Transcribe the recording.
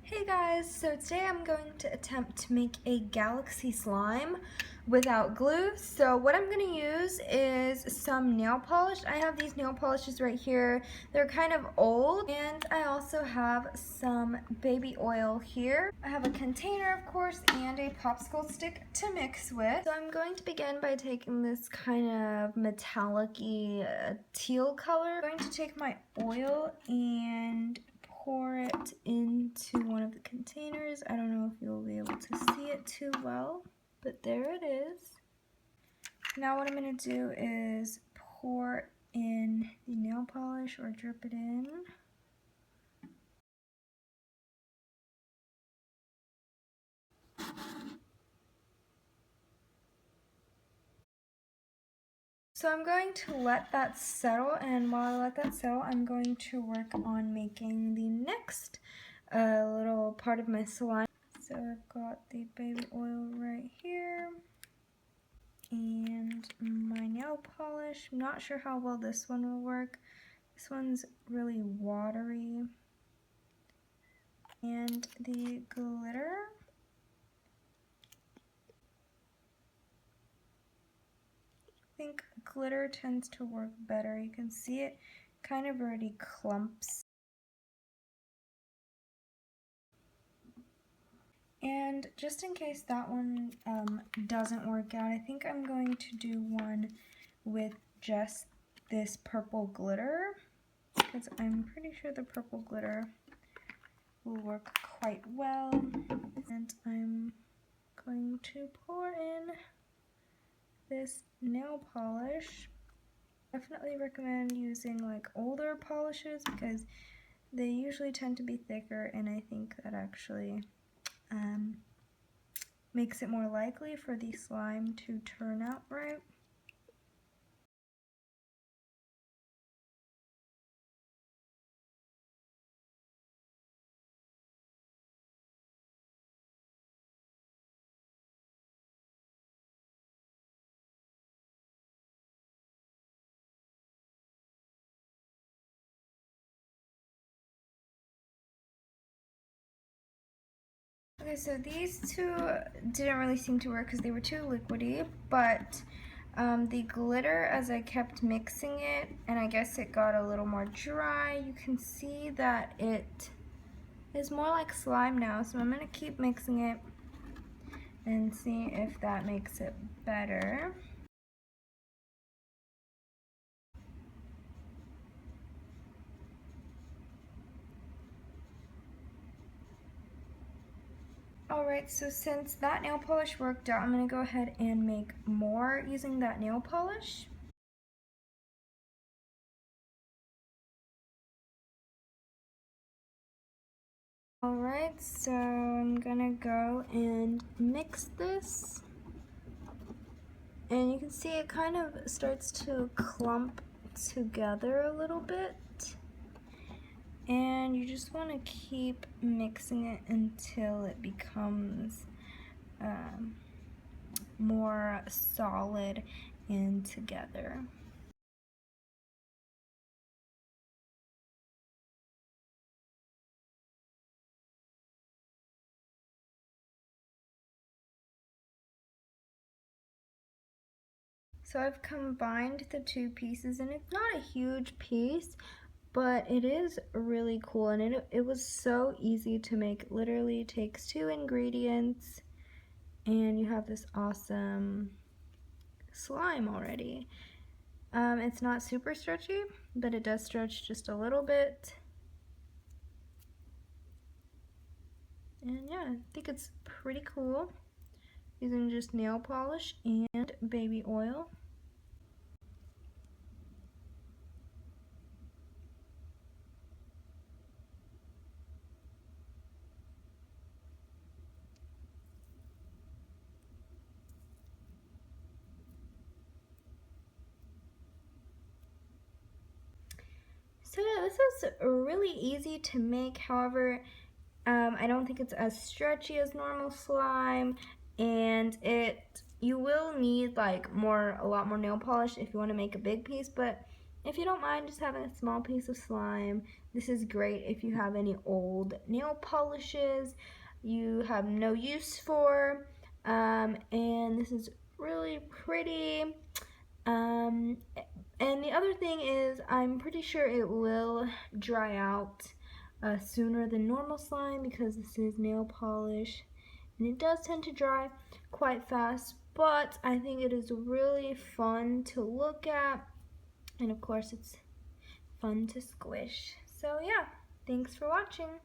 Hey guys, so today I'm going to attempt to make a galaxy slime without glue. So what I'm going to use is some nail polish. I have these nail polishes right here. They're kind of old, and I also have some baby oil here. I have a container, of course, and a popsicle stick to mix with. So I'm going to begin by taking this kind of metallic-y teal color. I'm going to take my oil and pour it into one of the containers. I don't know if you'll be able to see it too well, but there it is. Now what I'm going to do is pour in the nail polish or drip it in. So I'm going to let that settle, and while I let that settle, I'm going to work on making the next little part of my slime. So I've got the baby oil right here, and my nail polish. I'm not sure how well this one will work. This one's really watery. And the glitter. I think glitter tends to work better. You can see it kind of already clumps. And just in case that one doesn't work out, I think I'm going to do one with just this purple glitter, because I'm pretty sure the purple glitter will work quite well. And I'm going to pour in this nail polish. Definitely recommend using like older polishes because they usually tend to be thicker, and I think that actually makes it more likely for the slime to turn out right. Okay, so these two didn't really seem to work because they were too liquidy, but the glitter, as I kept mixing it, and I guess it got a little more dry, you can see that it is more like slime now, so I'm going to keep mixing it and see if that makes it better. Alright, so since that nail polish worked out, I'm going to go ahead and make more using that nail polish. Alright, so I'm going to go and mix this. And you can see it kind of starts to clump together a little bit. And you just want to keep mixing it until it becomes more solid and together. So I've combined the two pieces, and it's not a huge piece, but it is really cool, and it was so easy to make. It literally takes 2 ingredients and you have this awesome slime already. It's not super stretchy, but it does stretch just a little bit. And yeah, I think it's pretty cool using just nail polish and baby oil. So yeah, this is really easy to make. However, I don't think it's as stretchy as normal slime, and you will need like a lot more nail polish if you want to make a big piece, but if you don't mind just having a small piece of slime, this is great if you have any old nail polishes you have no use for, and this is really pretty. Um, and the other thing is, I'm pretty sure it will dry out sooner than normal slime because this is nail polish, and it does tend to dry quite fast, but I think it is really fun to look at, and of course it's fun to squish. So yeah, thanks for watching.